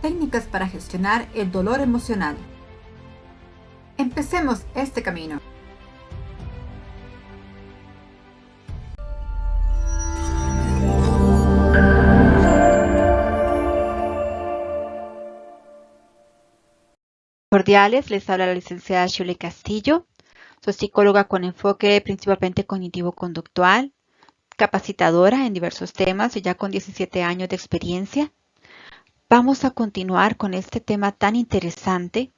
Técnicas para gestionar el dolor emocional. Empecemos este camino. Cordiales, les habla la licenciada Shirley Castillo. Soy psicóloga con enfoque principalmente cognitivo-conductual, capacitadora en diversos temas y ya con 17 años de experiencia. Vamos a continuar con este tema tan interesante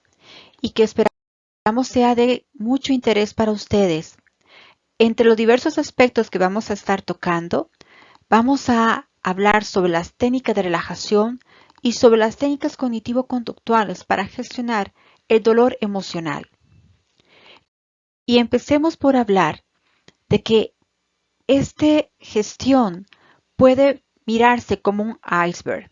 y que esperamos sea de mucho interés para ustedes. Entre los diversos aspectos que vamos a estar tocando, vamos a hablar sobre las técnicas de relajación y sobre las técnicas cognitivo-conductuales para gestionar el dolor emocional. Y empecemos por hablar de que esta gestión puede mirarse como un iceberg.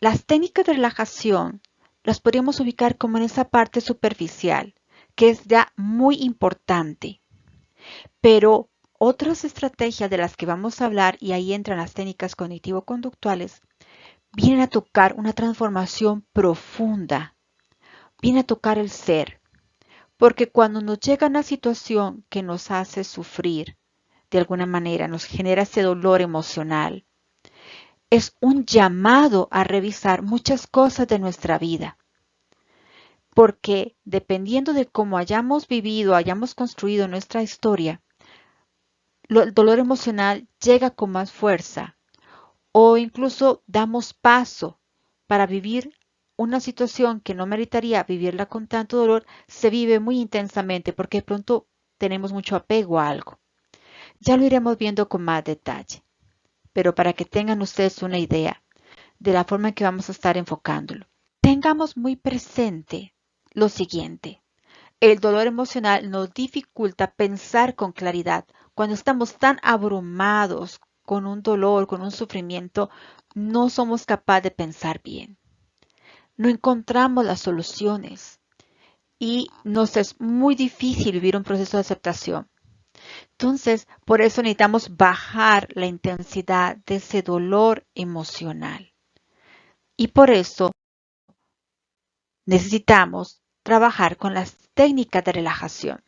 Las técnicas de relajación las podríamos ubicar como en esa parte superficial, que es ya muy importante. Pero otras estrategias de las que vamos a hablar, y ahí entran las técnicas cognitivo-conductuales, vienen a tocar una transformación profunda, vienen a tocar el ser. Porque cuando nos llega una situación que nos hace sufrir, de alguna manera nos genera ese dolor emocional, es un llamado a revisar muchas cosas de nuestra vida. Porque dependiendo de cómo hayamos vivido, hayamos construido nuestra historia, el dolor emocional llega con más fuerza o incluso damos paso para vivir una situación que no meritaría vivirla con tanto dolor, se vive muy intensamente porque de pronto tenemos mucho apego a algo. Ya lo iremos viendo con más detalle, pero para que tengan ustedes una idea de la forma en que vamos a estar enfocándolo. Tengamos muy presente lo siguiente. El dolor emocional nos dificulta pensar con claridad. Cuando estamos tan abrumados con un dolor, con un sufrimiento, no somos capaces de pensar bien. No encontramos las soluciones y nos es muy difícil vivir un proceso de aceptación. Entonces, por eso necesitamos bajar la intensidad de ese dolor emocional. Y por eso necesitamos trabajar con las técnicas de relajación.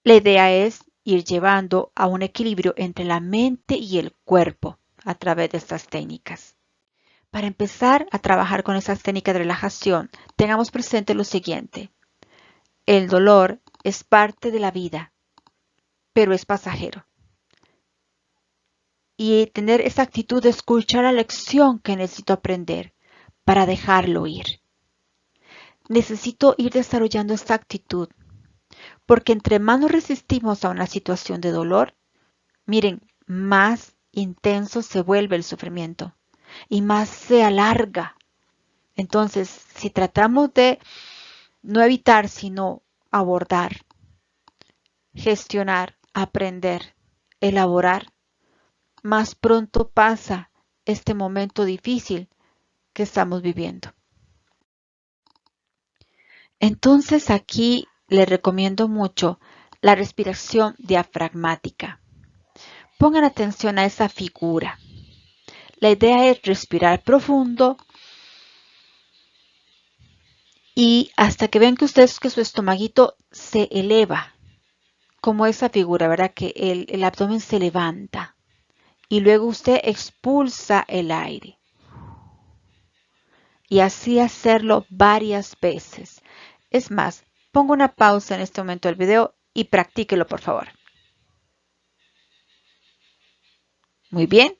La idea es ir llevando a un equilibrio entre la mente y el cuerpo a través de estas técnicas. Para empezar a trabajar con esas técnicas de relajación, tengamos presente lo siguiente. El dolor es parte de la vida, pero es pasajero. Y tener esa actitud de escuchar la lección que necesito aprender para dejarlo ir. Necesito ir desarrollando esta actitud, porque entre más nos resistimos a una situación de dolor, miren, más intenso se vuelve el sufrimiento y más se alarga. Entonces, si tratamos de no evitar, sino abordar, gestionar, aprender, elaborar, más pronto pasa este momento difícil que estamos viviendo. Entonces aquí les recomiendo mucho la respiración diafragmática. Pongan atención a esa figura. La idea es respirar profundo y hasta que vean que ustedes que su estomaguito se eleva, como esa figura, ¿verdad? Que el abdomen se levanta y luego usted expulsa el aire. Y así hacerlo varias veces. Es más, pongo una pausa en este momento del video y practíquelo, por favor. Muy bien,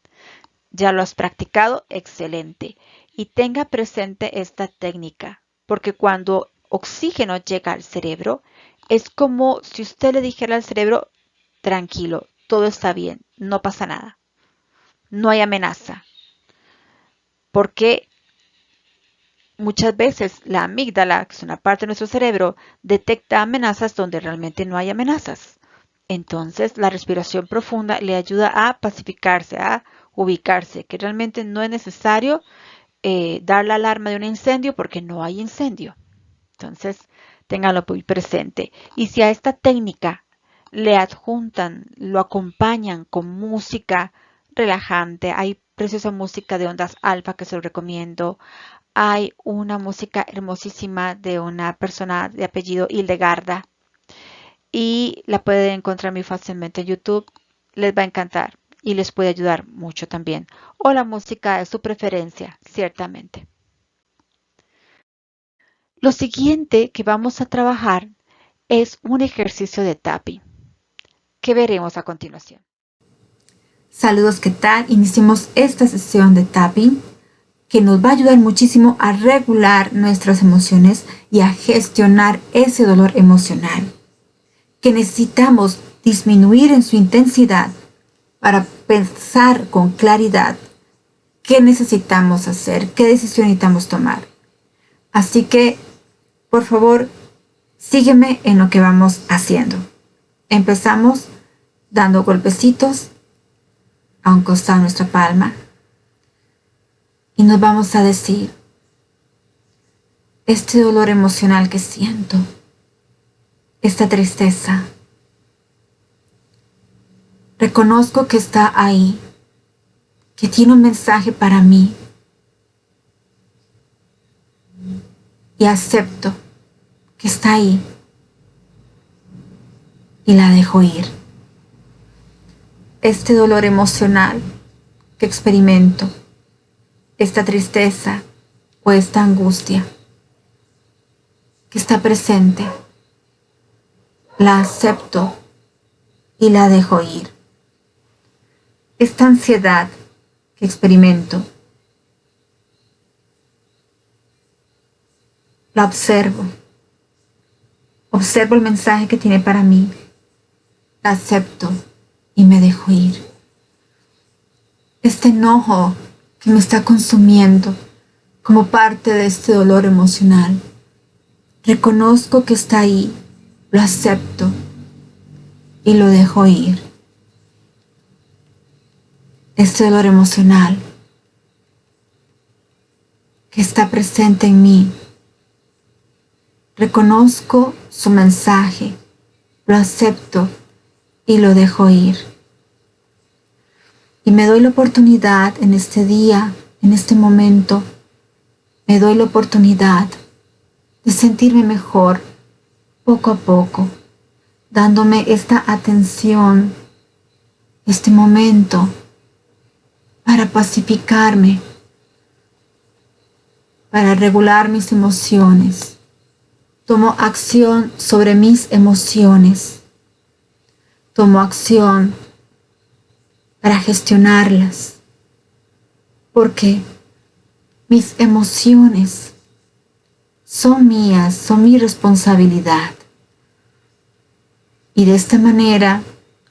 ya lo has practicado, excelente. Y tenga presente esta técnica, porque cuando oxígeno llega al cerebro, es como si usted le dijera al cerebro, tranquilo, todo está bien, no pasa nada, no hay amenaza. Porque muchas veces la amígdala, que es una parte de nuestro cerebro, detecta amenazas donde realmente no hay amenazas. Entonces, la respiración profunda le ayuda a pacificarse, a ubicarse, que realmente no es necesario dar la alarma de un incendio porque no hay incendio. Entonces, ténganlo muy presente. Y si a esta técnica le adjuntan, lo acompañan con música relajante. Hay preciosa música de ondas alfa que se lo recomiendo. Hay una música hermosísima de una persona de apellido Hildegarda y la pueden encontrar muy fácilmente en YouTube. Les va a encantar y les puede ayudar mucho también. O la música de su preferencia, ciertamente. Lo siguiente que vamos a trabajar es un ejercicio de tapping que veremos a continuación. Saludos, ¿qué tal? Iniciamos esta sesión de tapping que nos va a ayudar muchísimo a regular nuestras emociones y a gestionar ese dolor emocional que necesitamos disminuir en su intensidad para pensar con claridad qué necesitamos hacer, qué decisión necesitamos tomar. Así que, por favor, sígueme en lo que vamos haciendo. Empezamos dando golpecitos a un costado de nuestra palma y nos vamos a decir, este dolor emocional que siento, esta tristeza, reconozco que está ahí, que tiene un mensaje para mí y acepto que está ahí y la dejo ir. Este dolor emocional que experimento, esta tristeza o esta angustia que está presente, la acepto y la dejo ir. Esta ansiedad que experimento, la observo. Observo el mensaje que tiene para mí, la acepto y me dejo ir. Este enojo que me está consumiendo como parte de este dolor emocional, reconozco que está ahí, lo acepto y lo dejo ir. Este dolor emocional que está presente en mí, reconozco su mensaje, lo acepto y lo dejo ir. Y me doy la oportunidad en este día, en este momento, me doy la oportunidad de sentirme mejor poco a poco, dándome esta atención, este momento, para pacificarme, para regular mis emociones. Tomo acción sobre mis emociones. Tomo acción para gestionarlas, porque mis emociones son mías, son mi responsabilidad. Y de esta manera,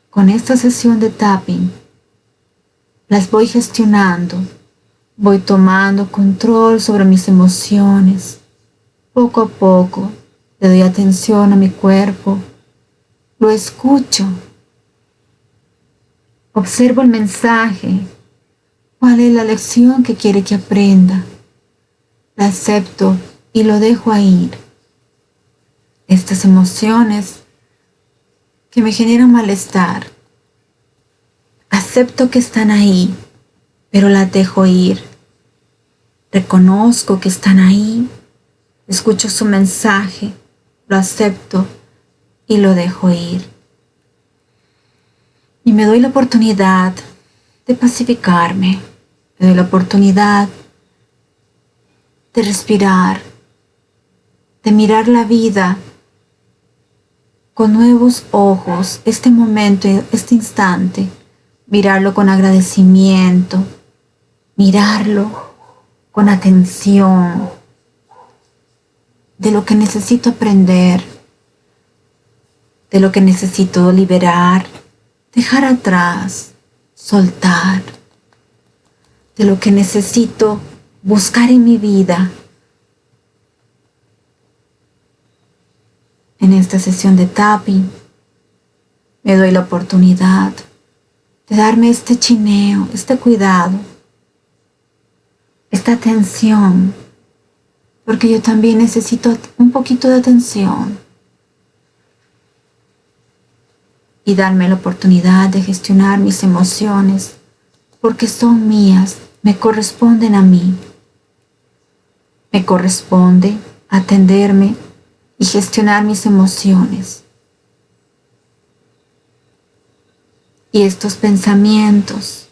con esta sesión de tapping, las voy gestionando, voy tomando control sobre mis emociones. Poco a poco le doy atención a mi cuerpo, lo escucho, observo el mensaje, cuál es la lección que quiere que aprenda, la acepto y lo dejo ir. Estas emociones que me generan malestar, acepto que están ahí, pero las dejo ir. Reconozco que están ahí, escucho su mensaje, lo acepto y lo dejo ir. Y me doy la oportunidad de pacificarme, me doy la oportunidad de respirar, de mirar la vida con nuevos ojos, este momento, este instante, mirarlo con agradecimiento, mirarlo con atención, de lo que necesito aprender, de lo que necesito liberar, dejar atrás, soltar, de lo que necesito buscar en mi vida. En esta sesión de tapping me doy la oportunidad de darme este chineo, este cuidado, esta atención, porque yo también necesito un poquito de atención, y darme la oportunidad de gestionar mis emociones porque son mías, me corresponden a mí. Me corresponde atenderme y gestionar mis emociones. Y estos pensamientos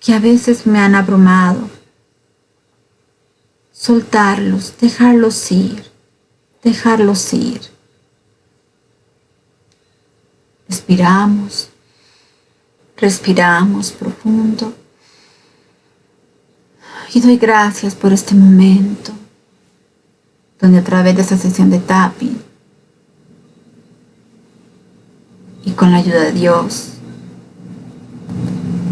que a veces me han abrumado, soltarlos, dejarlos ir, dejarlos ir. Respiramos, respiramos profundo y doy gracias por este momento, donde a través de esta sesión de tapping y con la ayuda de Dios,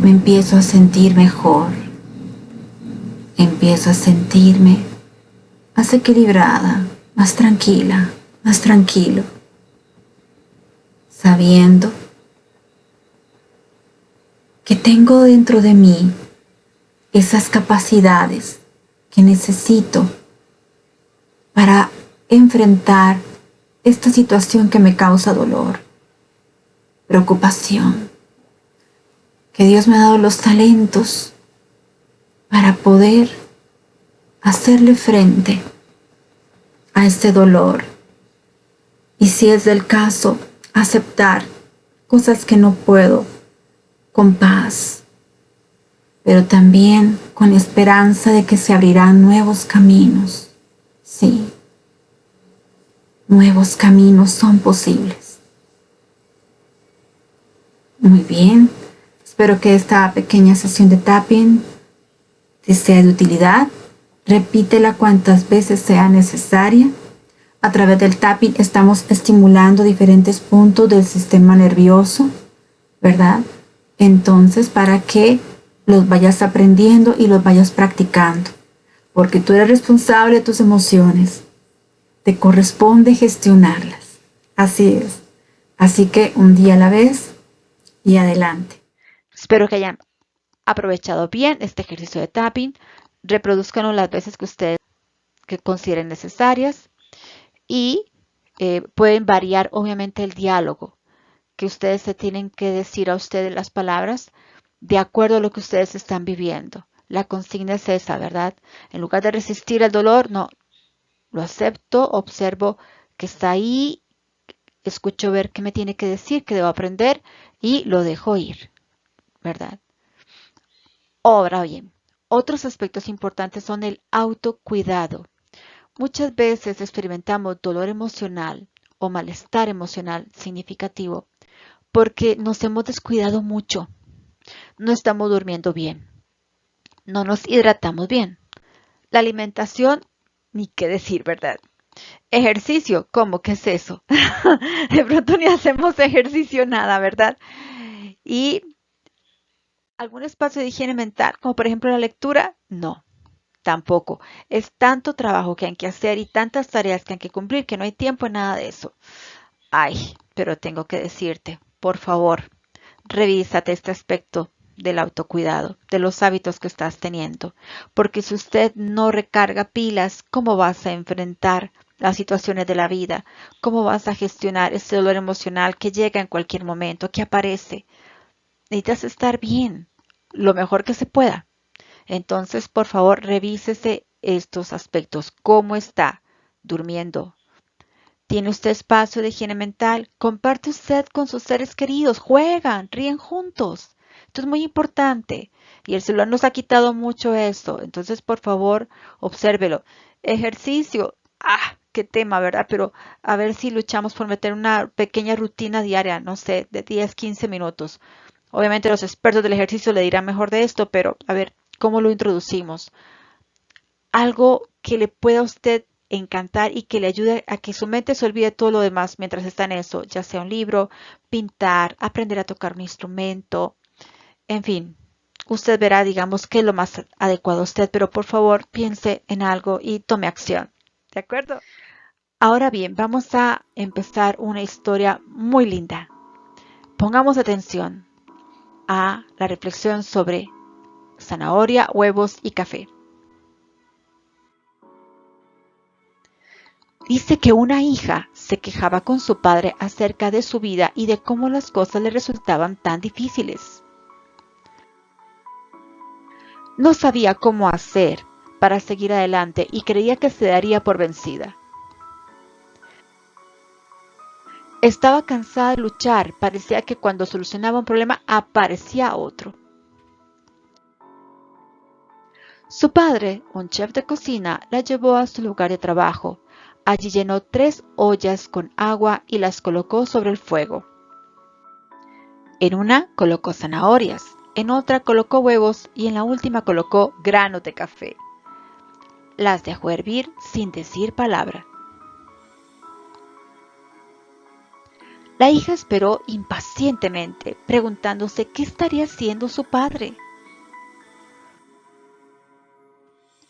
me empiezo a sentir mejor, empiezo a sentirme más equilibrada, más tranquila, más tranquilo, sabiendo que tengo dentro de mí esas capacidades que necesito para enfrentar esta situación que me causa dolor, preocupación, que Dios me ha dado los talentos para poder hacerle frente a este dolor. Y si es del caso, aceptar cosas que no puedo con paz, pero también con esperanza de que se abrirán nuevos caminos. Sí, nuevos caminos son posibles. Muy bien, espero que esta pequeña sesión de tapping te sea de utilidad. Repítela cuantas veces sea necesaria. A través del tapping estamos estimulando diferentes puntos del sistema nervioso, ¿verdad? Entonces, para que los vayas aprendiendo y los vayas practicando, porque tú eres responsable de tus emociones, te corresponde gestionarlas. Así es. Así que un día a la vez y adelante. Espero que hayan aprovechado bien este ejercicio de tapping. Reproduzcanlo las veces que ustedes consideren necesarias y pueden variar obviamente el diálogo que ustedes se tienen que decir a ustedes las palabras de acuerdo a lo que ustedes están viviendo. La consigna es esa, ¿verdad? En lugar de resistir el dolor, no, lo acepto, observo que está ahí, escucho ver qué me tiene que decir, qué debo aprender y lo dejo ir, ¿verdad? Ahora bien, otros aspectos importantes son el autocuidado. Muchas veces experimentamos dolor emocional o malestar emocional significativo porque nos hemos descuidado mucho. No estamos durmiendo bien, no nos hidratamos bien. La alimentación, ni qué decir, ¿verdad? Ejercicio, ¿cómo que es eso? De pronto ni hacemos ejercicio nada, ¿verdad? Y algún espacio de higiene mental, como por ejemplo la lectura, no, tampoco. Es tanto trabajo que hay que hacer y tantas tareas que hay que cumplir que no hay tiempo en nada de eso. Ay, pero tengo que decirte, por favor, revísate este aspecto del autocuidado, de los hábitos que estás teniendo, porque si usted no recarga pilas, ¿cómo vas a enfrentar las situaciones de la vida? ¿Cómo vas a gestionar ese dolor emocional que llega en cualquier momento, que aparece? Necesitas estar bien, lo mejor que se pueda. Entonces, por favor, revísese estos aspectos. ¿Cómo está durmiendo? ¿Tiene usted espacio de higiene mental? ¿Comparte usted con sus seres queridos? ¿Juegan? ¿Ríen juntos? Esto es muy importante. Y el celular nos ha quitado mucho eso. Entonces, por favor, obsérvelo. Ejercicio. Ah, qué tema, ¿verdad? Pero a ver si luchamos por meter una pequeña rutina diaria, no sé, de 10, 15 minutos. Obviamente los expertos del ejercicio le dirán mejor de esto, pero a ver, ¿cómo lo introducimos? Algo que le pueda a usted encantar y que le ayude a que su mente se olvide todo lo demás mientras está en eso, ya sea un libro, pintar, aprender a tocar un instrumento, en fin, usted verá, digamos, qué es lo más adecuado a usted, pero por favor piense en algo y tome acción. ¿De acuerdo? Ahora bien, vamos a empezar una historia muy linda. Pongamos atención a la reflexión sobre zanahoria, huevos y café. Dice que una hija se quejaba con su padre acerca de su vida y de cómo las cosas le resultaban tan difíciles. No sabía cómo hacer para seguir adelante y creía que se daría por vencida. Estaba cansada de luchar, parecía que cuando solucionaba un problema aparecía otro. Su padre, un chef de cocina, la llevó a su lugar de trabajo. Allí llenó 3 ollas con agua y las colocó sobre el fuego. En una colocó zanahorias, en otra colocó huevos y en la última colocó granos de café. Las dejó hervir sin decir palabra. La hija esperó impacientemente, preguntándose qué estaría haciendo su padre.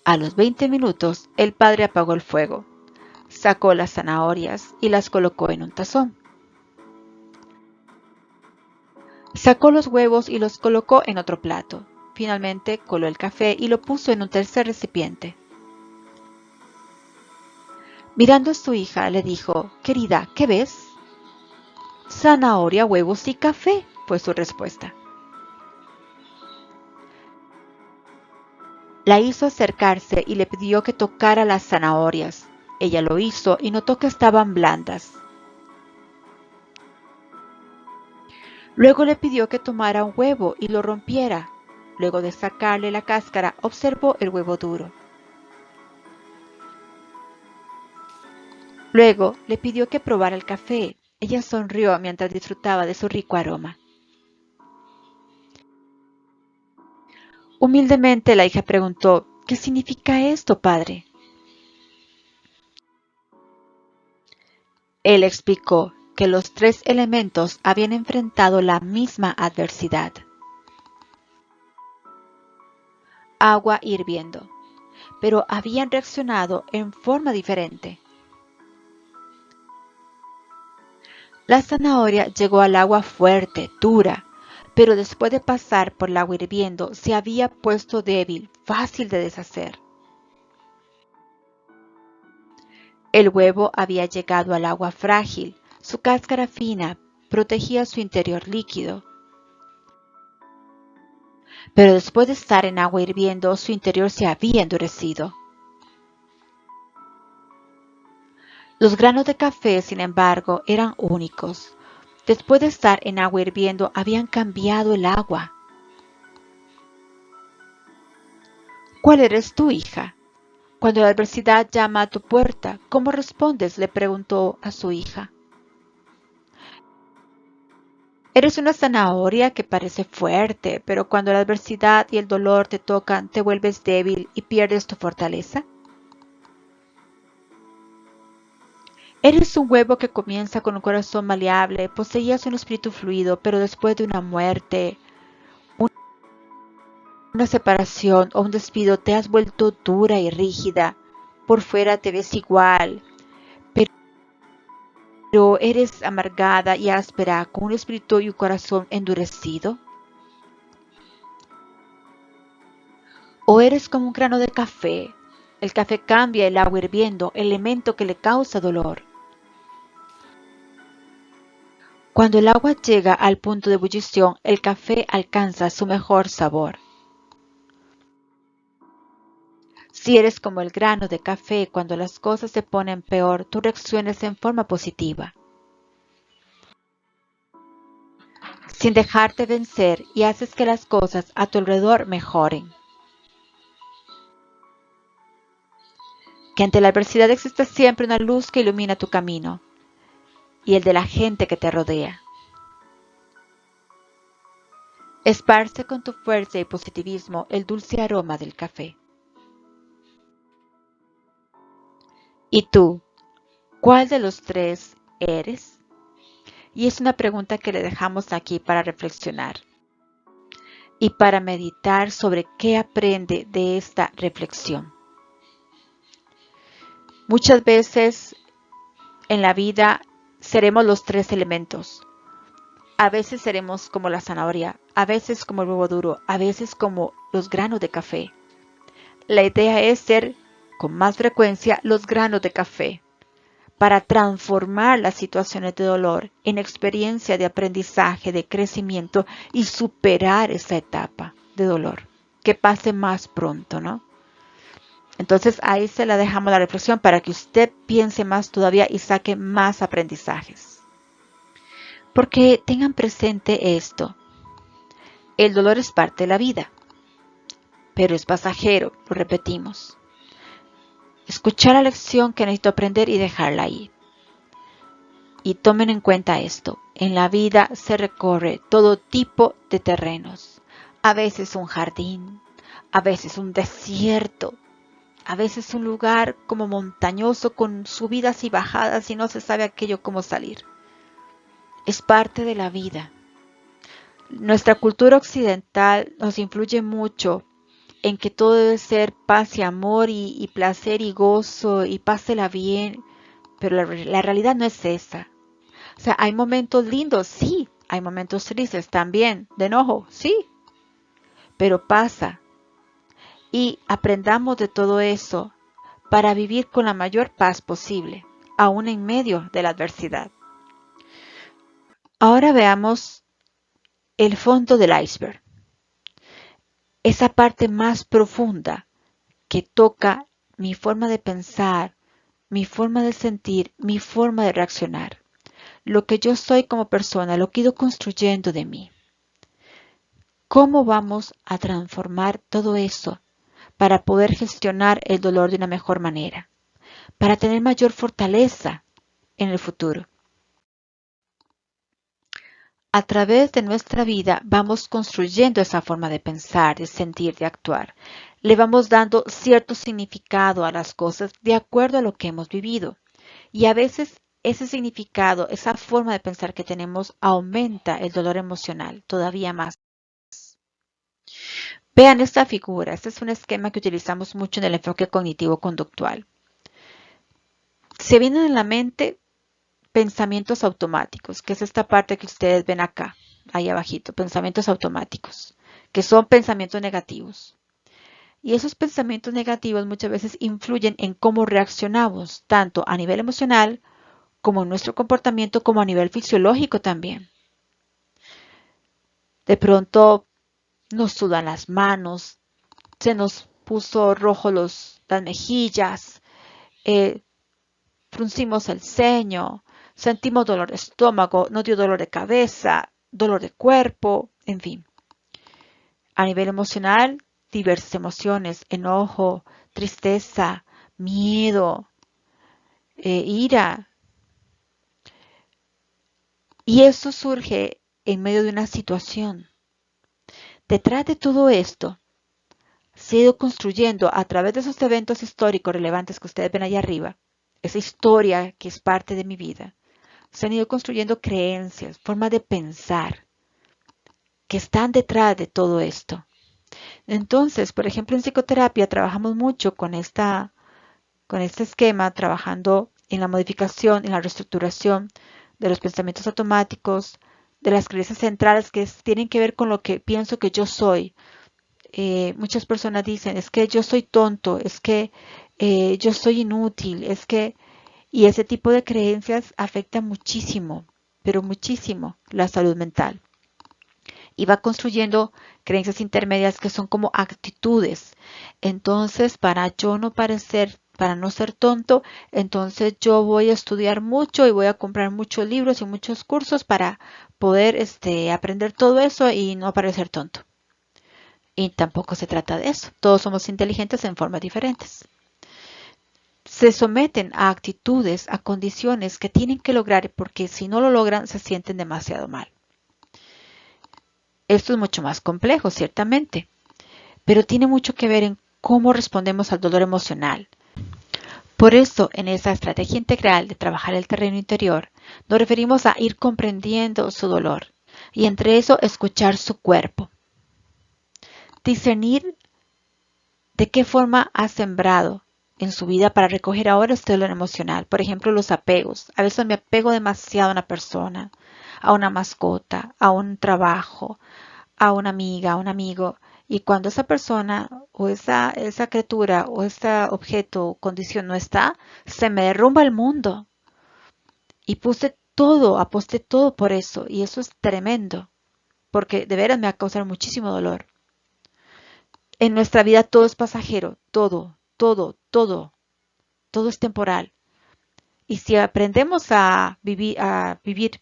A los 20 minutos, el padre apagó el fuego, sacó las zanahorias y las colocó en un tazón. Sacó los huevos y los colocó en otro plato. Finalmente coló el café y lo puso en un tercer recipiente. Mirando a su hija, le dijo: «Querida, ¿qué ves?» «Zanahoria, huevos y café», fue su respuesta. La hizo acercarse y le pidió que tocara las zanahorias. Ella lo hizo y notó que estaban blandas. Luego le pidió que tomara un huevo y lo rompiera. Luego de sacarle la cáscara, observó el huevo duro. Luego le pidió que probara el café. Ella sonrió mientras disfrutaba de su rico aroma. Humildemente la hija preguntó: «¿Qué significa esto, padre?» Él explicó que los 3 elementos habían enfrentado la misma adversidad. Agua hirviendo, pero habían reaccionado en forma diferente. La zanahoria llegó al agua fuerte, dura, pero después de pasar por el agua hirviendo se había puesto débil, fácil de deshacer. El huevo había llegado al agua frágil, su cáscara fina protegía su interior líquido. Pero después de estar en agua hirviendo, su interior se había endurecido. Los granos de café, sin embargo, eran únicos. Después de estar en agua hirviendo, habían cambiado el agua. ¿Cuál eres tú, hija? Cuando la adversidad llama a tu puerta, ¿cómo respondes?, le preguntó a su hija. Eres una zanahoria que parece fuerte, pero cuando la adversidad y el dolor te tocan, te vuelves débil y pierdes tu fortaleza. Eres un huevo que comienza con un corazón maleable, poseías un espíritu fluido, pero después de una muerte, una separación o un despido te has vuelto dura y rígida. Por fuera te ves igual, pero eres amargada y áspera, con un espíritu y un corazón endurecido. O eres como un grano de café. El café cambia el agua hirviendo, elemento que le causa dolor. Cuando el agua llega al punto de ebullición, el café alcanza su mejor sabor. Si eres como el grano de café, cuando las cosas se ponen peor, tú reaccionas en forma positiva, sin dejarte vencer, y haces que las cosas a tu alrededor mejoren. Que ante la adversidad exista siempre una luz que ilumina tu camino y el de la gente que te rodea. Esparce con tu fuerza y positivismo el dulce aroma del café. ¿Y tú, cuál de los 3 eres? Y es una pregunta que le dejamos aquí para reflexionar y para meditar sobre qué aprende de esta reflexión. Muchas veces en la vida seremos los 3 elementos. A veces seremos como la zanahoria, a veces como el huevo duro, a veces como los granos de café. La idea es ser con más frecuencia los granos de café para transformar las situaciones de dolor en experiencia de aprendizaje, de crecimiento y superar esa etapa de dolor. que pase más pronto, ¿no? Entonces ahí se la dejamos la reflexión para que usted piense más todavía y saque más aprendizajes. Porque tengan presente esto. El dolor es parte de la vida, pero es pasajero, lo repetimos. Escuchar la lección que necesito aprender y dejarla ahí. Y tomen en cuenta esto. En la vida se recorre todo tipo de terrenos. A veces un jardín, a veces un desierto, a veces un lugar como montañoso con subidas y bajadas y no se sabe aquello cómo salir. Es parte de la vida. Nuestra cultura occidental nos influye mucho en que todo debe ser paz y amor y placer y gozo y pásela bien, pero la realidad no es esa. O sea, hay momentos lindos, sí, hay momentos tristes también, de enojo, sí, pero pasa. Y aprendamos de todo eso para vivir con la mayor paz posible, aún en medio de la adversidad. Ahora veamos el fondo del iceberg, esa parte más profunda que toca mi forma de pensar, mi forma de sentir, mi forma de reaccionar, lo que yo soy como persona, lo que he ido construyendo de mí. ¿Cómo vamos a transformar todo eso para poder gestionar el dolor de una mejor manera? Para tener mayor fortaleza en el futuro. A través de nuestra vida vamos construyendo esa forma de pensar, de sentir, de actuar. Le vamos dando cierto significado a las cosas de acuerdo a lo que hemos vivido. Y a veces ese significado, esa forma de pensar que tenemos aumenta el dolor emocional todavía más. Vean esta figura. Este es un esquema que utilizamos mucho en el enfoque cognitivo-conductual. Se vienen en la mente pensamientos automáticos, que es esta parte que ustedes ven acá, ahí abajito, pensamientos automáticos, que son pensamientos negativos. Y esos pensamientos negativos muchas veces influyen en cómo reaccionamos, tanto a nivel emocional como en nuestro comportamiento, como a nivel fisiológico también. De pronto nos sudan las manos, se nos puso rojo las mejillas, fruncimos el ceño, sentimos dolor de estómago, nos dio dolor de cabeza, dolor de cuerpo, en fin. A nivel emocional, diversas emociones, enojo, tristeza, miedo, ira. Y eso surge en medio de una situación. Detrás de todo esto, se ha ido construyendo a través de esos eventos históricos relevantes que ustedes ven ahí arriba, esa historia que es parte de mi vida. Se han ido construyendo creencias, formas de pensar que están detrás de todo esto. Entonces, por ejemplo, en psicoterapia trabajamos mucho con este esquema, trabajando en la modificación, en la reestructuración de los pensamientos automáticos, de las creencias centrales que tienen que ver con lo que pienso que yo soy. Muchas personas dicen, es que yo soy tonto, es que yo soy inútil, es que... Y ese tipo de creencias afecta muchísimo, pero muchísimo la salud mental. Y va construyendo creencias intermedias que son como actitudes. Entonces, para yo no parecer, para no ser tonto, entonces yo voy a estudiar mucho y voy a comprar muchos libros y muchos cursos para poder aprender todo eso y no parecer tonto. Y tampoco se trata de eso. Todos somos inteligentes en formas diferentes. Se someten a actitudes, a condiciones que tienen que lograr porque si no lo logran se sienten demasiado mal. Esto es mucho más complejo, ciertamente, pero tiene mucho que ver en cómo respondemos al dolor emocional. Por eso, en esa estrategia integral de trabajar el terreno interior, nos referimos a ir comprendiendo su dolor y entre eso escuchar su cuerpo. Discernir de qué forma ha sembrado en su vida para recoger ahora este dolor emocional. Por ejemplo, los apegos. A veces me apego demasiado a una persona, a una mascota, a un trabajo, a una amiga, a un amigo. Y cuando esa persona o esa criatura o ese objeto o condición no está, se me derrumba el mundo. Y aposté todo por eso. Y eso es tremendo, porque de veras me va a causar muchísimo dolor. En nuestra vida todo es pasajero, todo es temporal. Y si aprendemos a vivir,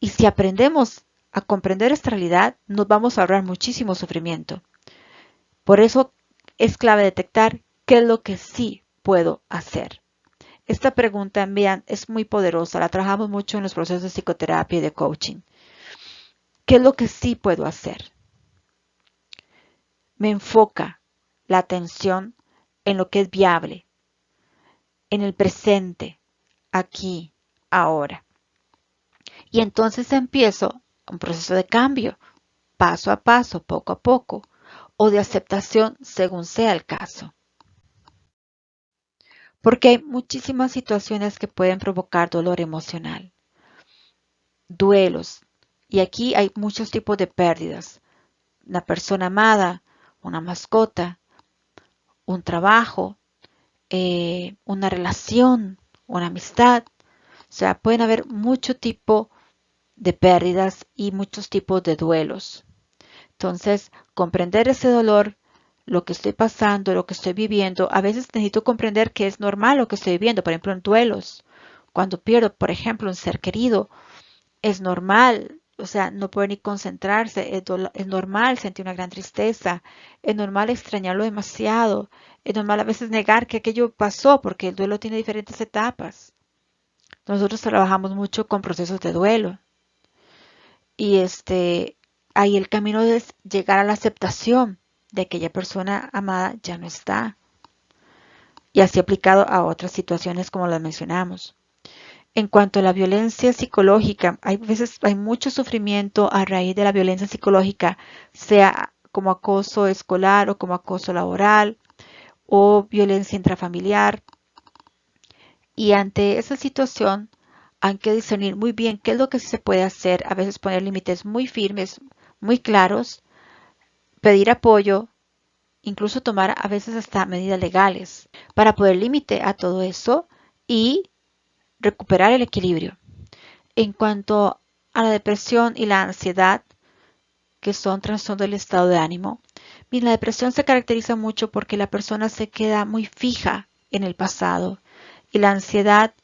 y si aprendemos a comprender esta realidad, nos vamos a ahorrar muchísimo sufrimiento. Por eso es clave detectar qué es lo que sí puedo hacer. Esta pregunta, vean, es muy poderosa. La trabajamos mucho en los procesos de psicoterapia y de coaching. ¿Qué es lo que sí puedo hacer? Me enfoca la atención en lo que es viable, en el presente, aquí, ahora. Y entonces empiezo un proceso de cambio, paso a paso, poco a poco, o de aceptación según sea el caso. Porque hay muchísimas situaciones que pueden provocar dolor emocional, duelos, y aquí hay muchos tipos de pérdidas. Una persona amada, una mascota, un trabajo, una relación, una amistad. O sea, pueden haber mucho tipo de pérdidas y muchos tipos de duelos. Entonces, comprender ese dolor, lo que estoy pasando, lo que estoy viviendo, a veces necesito comprender que es normal lo que estoy viviendo, por ejemplo, en duelos. Cuando pierdo, por ejemplo, un ser querido, es normal, o sea, no puede ni concentrarse, es normal sentir una gran tristeza, es normal extrañarlo demasiado, es normal a veces negar que aquello pasó, porque el duelo tiene diferentes etapas. Nosotros trabajamos mucho con procesos de duelo y ahí el camino es llegar a la aceptación de aquella persona amada ya no está y así aplicado a otras situaciones como las mencionamos. En cuanto a la violencia psicológica, hay mucho sufrimiento a raíz de la violencia psicológica, sea como acoso escolar o como acoso laboral o violencia intrafamiliar. Y ante esa situación hay que discernir muy bien qué es lo que sí se puede hacer, a veces poner límites muy firmes, muy claros, pedir apoyo, incluso tomar a veces hasta medidas legales para poner límite a todo eso y recuperar el equilibrio. En cuanto a la depresión y la ansiedad, que son trastornos del estado de ánimo, la depresión se caracteriza mucho porque la persona se queda muy fija en el pasado y la ansiedad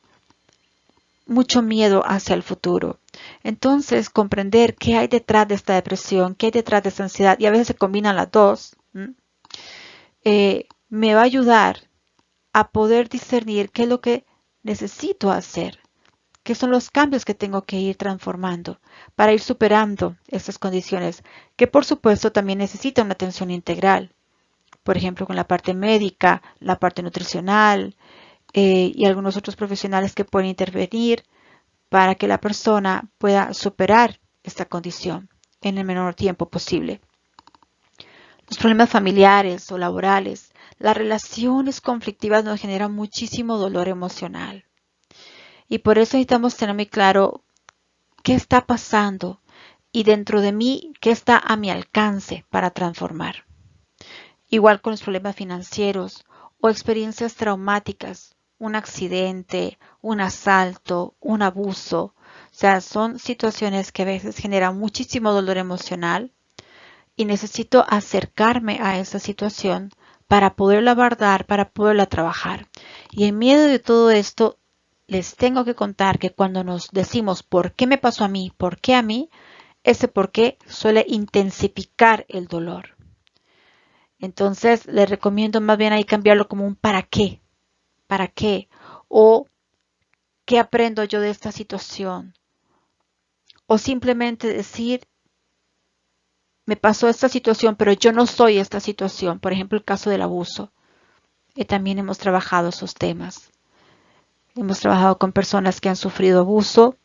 mucho miedo hacia el futuro. Entonces, comprender qué hay detrás de esta depresión, qué hay detrás de esta ansiedad, y a veces se combinan las dos, me va a ayudar a poder discernir qué es lo que necesito hacer, qué son los cambios que tengo que ir transformando para ir superando estas condiciones, que por supuesto también necesitan una atención integral, por ejemplo, con la parte médica, la parte nutricional y algunos otros profesionales que pueden intervenir para que la persona pueda superar esta condición en el menor tiempo posible. Los problemas familiares o laborales, las relaciones conflictivas nos generan muchísimo dolor emocional. Y por eso necesitamos tener muy claro qué está pasando y dentro de mí qué está a mi alcance para transformar. Igual con los problemas financieros o experiencias traumáticas, un accidente, un asalto, un abuso. O sea, son situaciones que a veces generan muchísimo dolor emocional y necesito acercarme a esa situación para poderla abordar, para poderla trabajar. Y en medio de todo esto, les tengo que contar que cuando nos decimos ¿por qué me pasó a mí? ¿Por qué a mí? Ese por qué suele intensificar el dolor. Entonces, les recomiendo más bien ahí cambiarlo como un ¿para qué? ¿Para qué? O ¿qué aprendo yo de esta situación? O simplemente decir, me pasó esta situación, pero yo no soy esta situación. Por ejemplo, el caso del abuso. También hemos trabajado esos temas. Hemos trabajado con personas que han sufrido abuso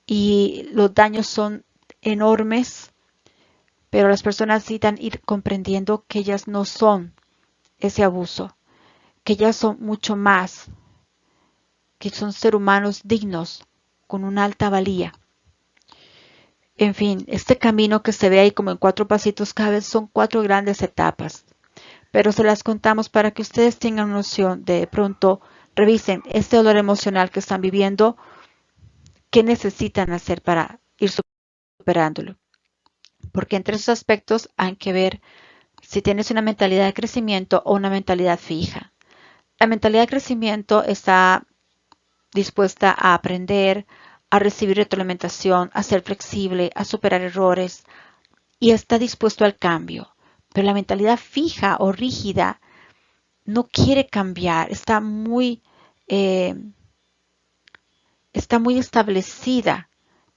y los daños son enormes, pero las personas necesitan ir comprendiendo que ellas no son ese abuso, que ellas son mucho más, que son seres humanos dignos, con una alta valía. En fin, este camino que se ve ahí como en 4 pasitos, cada vez son 4 grandes etapas, pero se las contamos para que ustedes tengan noción de pronto, revisen este dolor emocional que están viviendo, qué necesitan hacer para ir superándolo. Porque entre esos aspectos hay que ver si tienes una mentalidad de crecimiento o una mentalidad fija. La mentalidad de crecimiento está dispuesta a aprender, a recibir retroalimentación, a ser flexible, a superar errores y está dispuesto al cambio. Pero la mentalidad fija o rígida no quiere cambiar, está muy establecida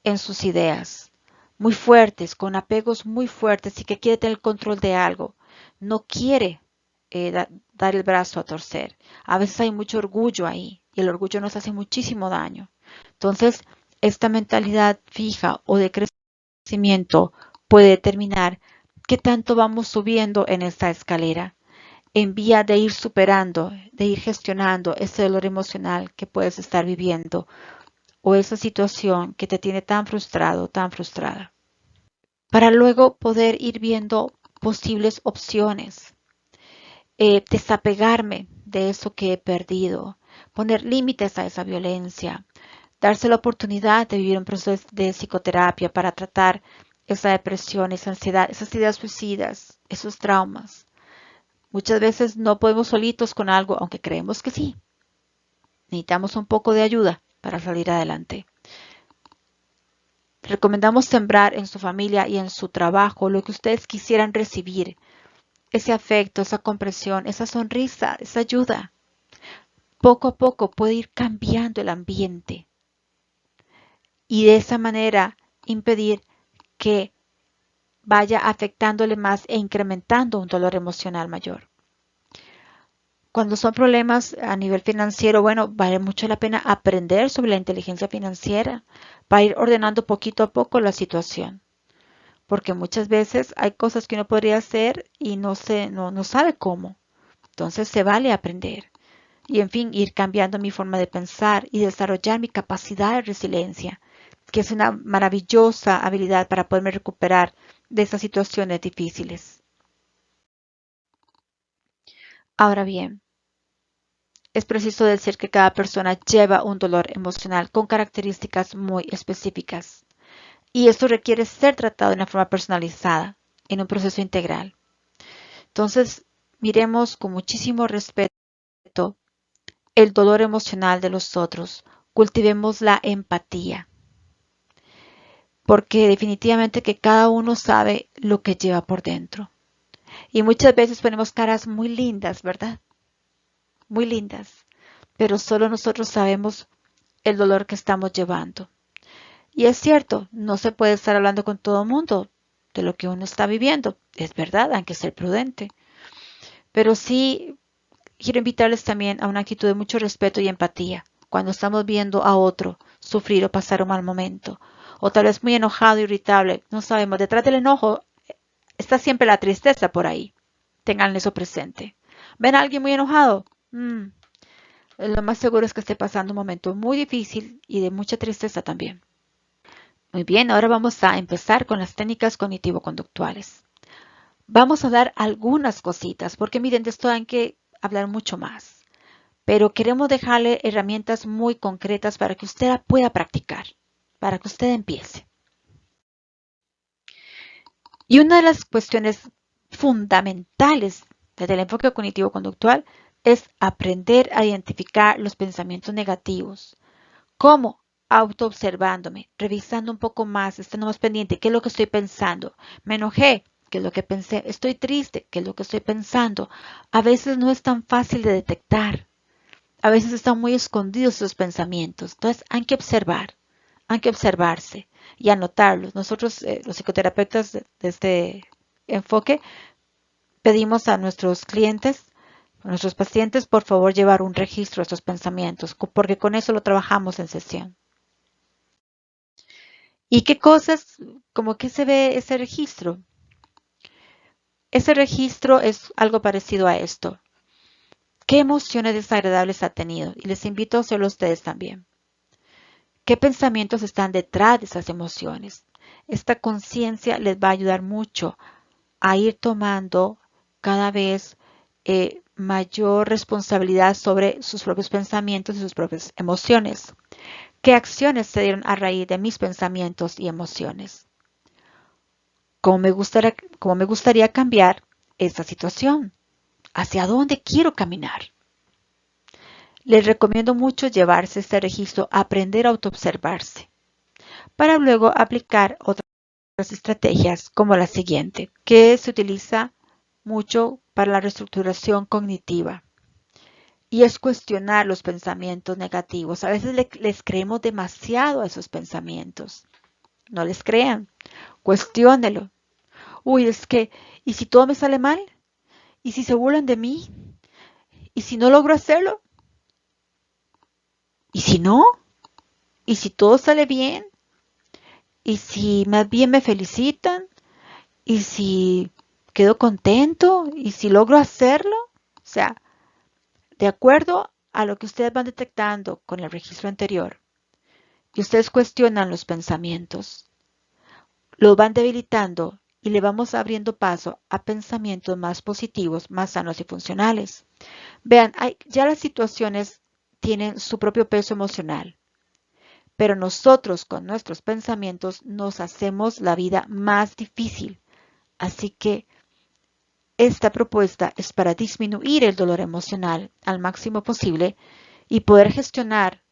en sus ideas, muy fuertes, con apegos muy fuertes y que quiere tener el control de algo. No quiere dar el brazo a torcer. A veces hay mucho orgullo ahí y el orgullo nos hace muchísimo daño. Entonces, esta mentalidad fija o de crecimiento puede determinar qué tanto vamos subiendo en esta escalera en vía de ir superando, de ir gestionando ese dolor emocional que puedes estar viviendo o esa situación que te tiene tan frustrado, tan frustrada. Para luego poder ir viendo posibles opciones, desapegarme de eso que he perdido, poner límites a esa violencia, darse la oportunidad de vivir un proceso de psicoterapia para tratar esa depresión, esa ansiedad, esas ideas suicidas, esos traumas. Muchas veces no podemos solitos con algo, aunque creemos que sí. Necesitamos un poco de ayuda para salir adelante. Recomendamos sembrar en su familia y en su trabajo lo que ustedes quisieran recibir. Ese afecto, esa comprensión, esa sonrisa, esa ayuda. Poco a poco puede ir cambiando el ambiente y de esa manera impedir que vaya afectándole más e incrementando un dolor emocional mayor. Cuando son problemas a nivel financiero, bueno, vale mucho la pena aprender sobre la inteligencia financiera para ir ordenando poquito a poco la situación. Porque muchas veces hay cosas que uno podría hacer y no sabe cómo. Entonces se vale aprender. Y en fin, ir cambiando mi forma de pensar y desarrollar mi capacidad de resiliencia, que es una maravillosa habilidad para poderme recuperar de esas situaciones difíciles. Ahora bien, es preciso decir que cada persona lleva un dolor emocional con características muy específicas y esto requiere ser tratado de una forma personalizada, en un proceso integral. Entonces, miremos con muchísimo respeto el dolor emocional de los otros, cultivemos la empatía, porque definitivamente que cada uno sabe lo que lleva por dentro. Y muchas veces ponemos caras muy lindas, ¿verdad? Muy lindas, pero solo nosotros sabemos el dolor que estamos llevando. Y es cierto, no se puede estar hablando con todo el mundo de lo que uno está viviendo. Es verdad, hay que ser prudente. Pero sí quiero invitarles también a una actitud de mucho respeto y empatía cuando estamos viendo a otro sufrir o pasar un mal momento. O tal vez muy enojado, irritable. No sabemos, detrás del enojo está siempre la tristeza por ahí. Tengan eso presente. ¿Ven a alguien muy enojado? Lo más seguro es que esté pasando un momento muy difícil y de mucha tristeza también. Muy bien, ahora vamos a empezar con las técnicas cognitivo-conductuales. Vamos a dar algunas cositas, porque miren, de esto hay que hablar mucho más. Pero queremos dejarle herramientas muy concretas para que usted la pueda practicar, para que usted empiece. Y una de las cuestiones fundamentales desde el enfoque cognitivo-conductual es aprender a identificar los pensamientos negativos. ¿Cómo? Autoobservándome, revisando un poco más, estando más pendiente, ¿qué es lo que estoy pensando? Me enojé, ¿qué es lo que pensé? Estoy triste, ¿qué es lo que estoy pensando? A veces no es tan fácil de detectar, a veces están muy escondidos esos pensamientos, entonces hay que observarse y anotarlos. Nosotros, los psicoterapeutas de este enfoque, pedimos a nuestros clientes, a nuestros pacientes, por favor, llevar un registro de estos pensamientos, porque con eso lo trabajamos en sesión. ¿Y qué cosas, como que se ve ese registro? Ese registro es algo parecido a esto. ¿Qué emociones desagradables ha tenido? Y les invito a hacerlo a ustedes también. ¿Qué pensamientos están detrás de esas emociones? Esta conciencia les va a ayudar mucho a ir tomando cada vez mayor responsabilidad sobre sus propios pensamientos y sus propias emociones. ¿Qué acciones se dieron a raíz de mis pensamientos y emociones? Como me gustaría cambiar esta situación? ¿Hacia dónde quiero caminar? Les recomiendo mucho llevarse este registro, aprender a autoobservarse, para luego aplicar otras estrategias como la siguiente, que se utiliza mucho para la reestructuración cognitiva. Y es cuestionar los pensamientos negativos. A veces les creemos demasiado a esos pensamientos. No les crean. Cuestiónelo. Uy, es que, ¿y si todo me sale mal? ¿Y si se burlan de mí? ¿Y si no logro hacerlo? ¿Y si no? ¿Y si todo sale bien? ¿Y si más bien me felicitan? ¿Y si quedo contento? ¿Y si logro hacerlo? O sea, de acuerdo a lo que ustedes van detectando con el registro anterior, y ustedes cuestionan los pensamientos, los van debilitando y le vamos abriendo paso a pensamientos más positivos, más sanos y funcionales. Vean, ya las situaciones tienen su propio peso emocional, pero nosotros con nuestros pensamientos nos hacemos la vida más difícil. Así que esta propuesta es para disminuir el dolor emocional al máximo posible y poder gestionar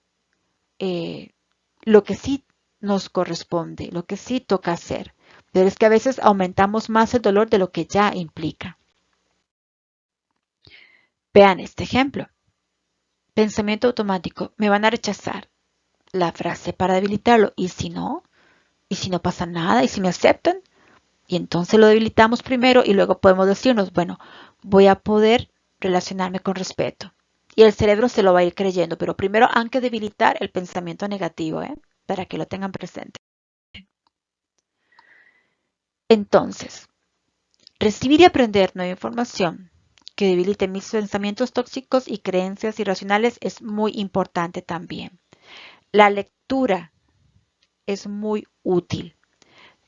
lo que sí nos corresponde, lo que sí toca hacer. Pero es que a veces aumentamos más el dolor de lo que ya implica. Vean este ejemplo. Pensamiento automático. Me van a rechazar. La frase para debilitarlo. ¿Y si no? ¿Y si no pasa nada? ¿Y si me aceptan? Y entonces lo debilitamos primero y luego podemos decirnos, bueno, voy a poder relacionarme con respeto. Y el cerebro se lo va a ir creyendo, pero primero hay que debilitar el pensamiento negativo, para que lo tengan presente. Entonces, recibir y aprender nueva información que debilite mis pensamientos tóxicos y creencias irracionales es muy importante también. La lectura es muy útil.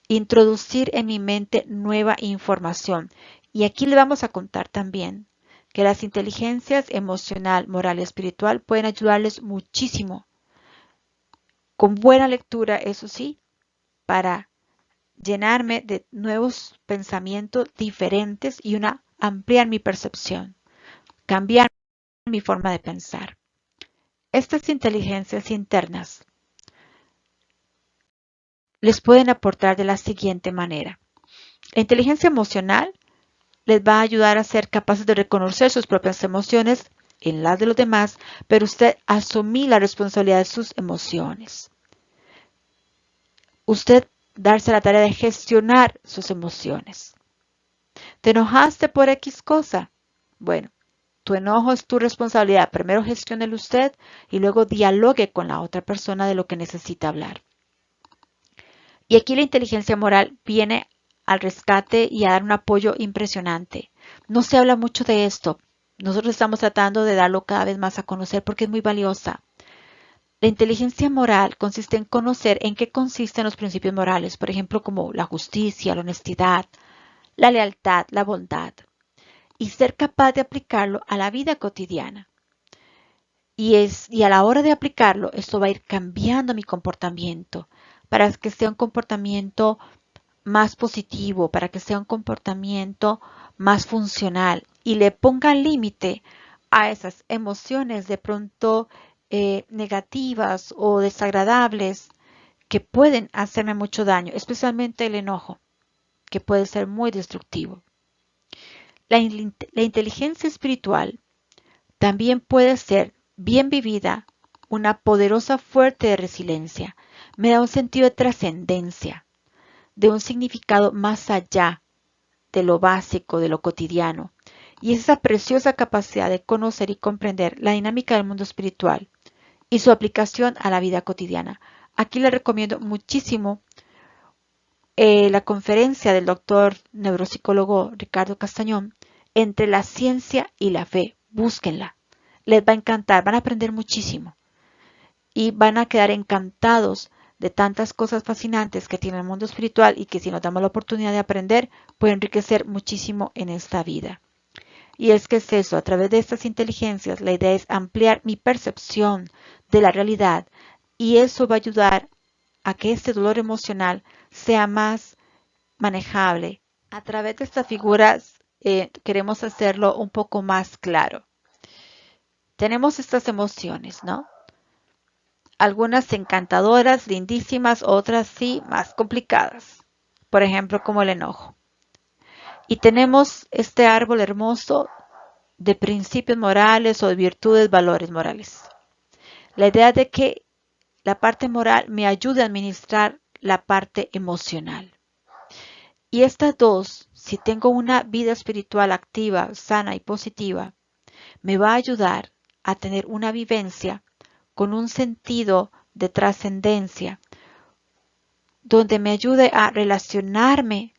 Introducir en mi mente nueva información. Y aquí le vamos a contar también que las inteligencias emocional, moral y espiritual pueden ayudarles muchísimo. Con buena lectura, eso sí, para llenarme de nuevos pensamientos diferentes y ampliar mi percepción, cambiar mi forma de pensar. Estas inteligencias internas les pueden aportar de la siguiente manera. La inteligencia emocional les va a ayudar a ser capaces de reconocer sus propias emociones en las de los demás, pero usted asumir la responsabilidad de sus emociones. Usted darse la tarea de gestionar sus emociones. ¿Te enojaste por X cosa? Bueno, tu enojo es tu responsabilidad. Primero gestiónelo usted y luego dialogue con la otra persona de lo que necesita hablar. Y aquí la inteligencia moral viene al rescate y a dar un apoyo impresionante. No se habla mucho de esto. Nosotros estamos tratando de darlo cada vez más a conocer porque es muy valiosa. La inteligencia moral consiste en conocer en qué consisten los principios morales, por ejemplo, como la justicia, la honestidad, la lealtad, la bondad, y ser capaz de aplicarlo a la vida cotidiana. Y a la hora de aplicarlo, esto va a ir cambiando mi comportamiento para que sea un comportamiento más positivo, para que sea un comportamiento más funcional y le ponga límite a esas emociones de pronto negativas o desagradables que pueden hacerme mucho daño, especialmente el enojo, que puede ser muy destructivo. La inteligencia espiritual también puede ser bien vivida, una poderosa fuerte de resiliencia. Me da un sentido de trascendencia, de un significado más allá de lo básico, de lo cotidiano. Y esa preciosa capacidad de conocer y comprender la dinámica del mundo espiritual y su aplicación a la vida cotidiana. Aquí le recomiendo muchísimo la conferencia del doctor neuropsicólogo Ricardo Castañón, Entre la ciencia y la fe. Búsquenla. Les va a encantar, van a aprender muchísimo y van a quedar encantados de tantas cosas fascinantes que tiene el mundo espiritual y que si nos damos la oportunidad de aprender, puede enriquecer muchísimo en esta vida. Y es que es eso, a través de estas inteligencias, la idea es ampliar mi percepción de la realidad y eso va a ayudar a que este dolor emocional sea más manejable. A través de estas figuras queremos hacerlo un poco más claro. Tenemos estas emociones, ¿no? Algunas encantadoras, lindísimas, otras sí, más complicadas. Por ejemplo, como el enojo. Y tenemos este árbol hermoso de principios morales o de virtudes, valores morales. La idea de que la parte moral me ayude a administrar la parte emocional. Y estas dos, si tengo una vida espiritual activa, sana y positiva, me va a ayudar a tener una vivencia con un sentido de trascendencia, donde me ayude a relacionarme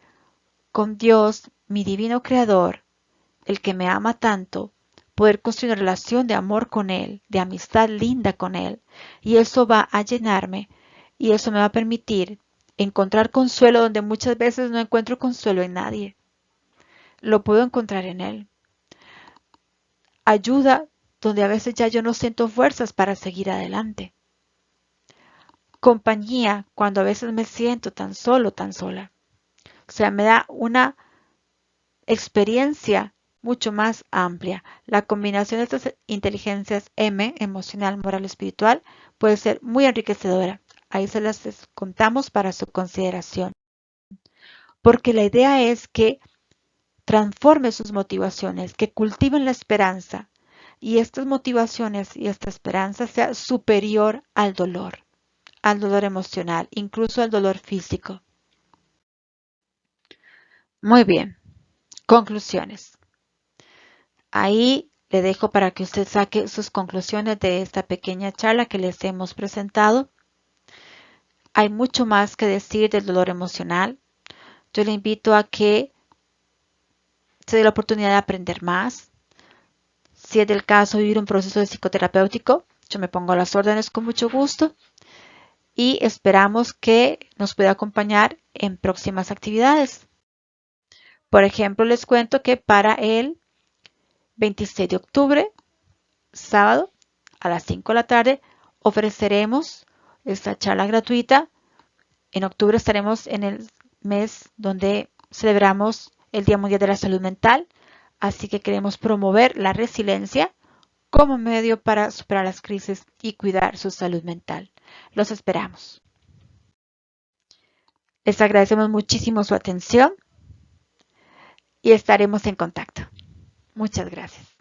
con Dios, mi divino creador, el que me ama tanto, poder construir una relación de amor con Él, de amistad linda con Él. Y eso va a llenarme y eso me va a permitir encontrar consuelo donde muchas veces no encuentro consuelo en nadie. Lo puedo encontrar en Él. Ayuda donde a veces ya yo no siento fuerzas para seguir adelante. Compañía cuando a veces me siento tan solo, tan sola. O sea, me da una experiencia mucho más amplia. La combinación de estas inteligencias M, emocional, moral, espiritual, puede ser muy enriquecedora. Ahí se las contamos para su consideración. Porque la idea es que transforme sus motivaciones, que cultiven la esperanza y estas motivaciones y esta esperanza sea superior al dolor emocional, incluso al dolor físico. Muy bien, conclusiones. Ahí le dejo para que usted saque sus conclusiones de esta pequeña charla que les hemos presentado. Hay mucho más que decir del dolor emocional. Yo le invito a que se dé la oportunidad de aprender más. Si es del caso vivir un proceso de psicoterapéutico, yo me pongo a las órdenes con mucho gusto y esperamos que nos pueda acompañar en próximas actividades. Por ejemplo, les cuento que para el 26 de octubre, sábado, a las 5 de la tarde, ofreceremos esta charla gratuita. En octubre estaremos en el mes donde celebramos el Día Mundial de la Salud Mental, así que queremos promover la resiliencia como medio para superar las crisis y cuidar su salud mental. Los esperamos. Les agradecemos muchísimo su atención y estaremos en contacto. Muchas gracias.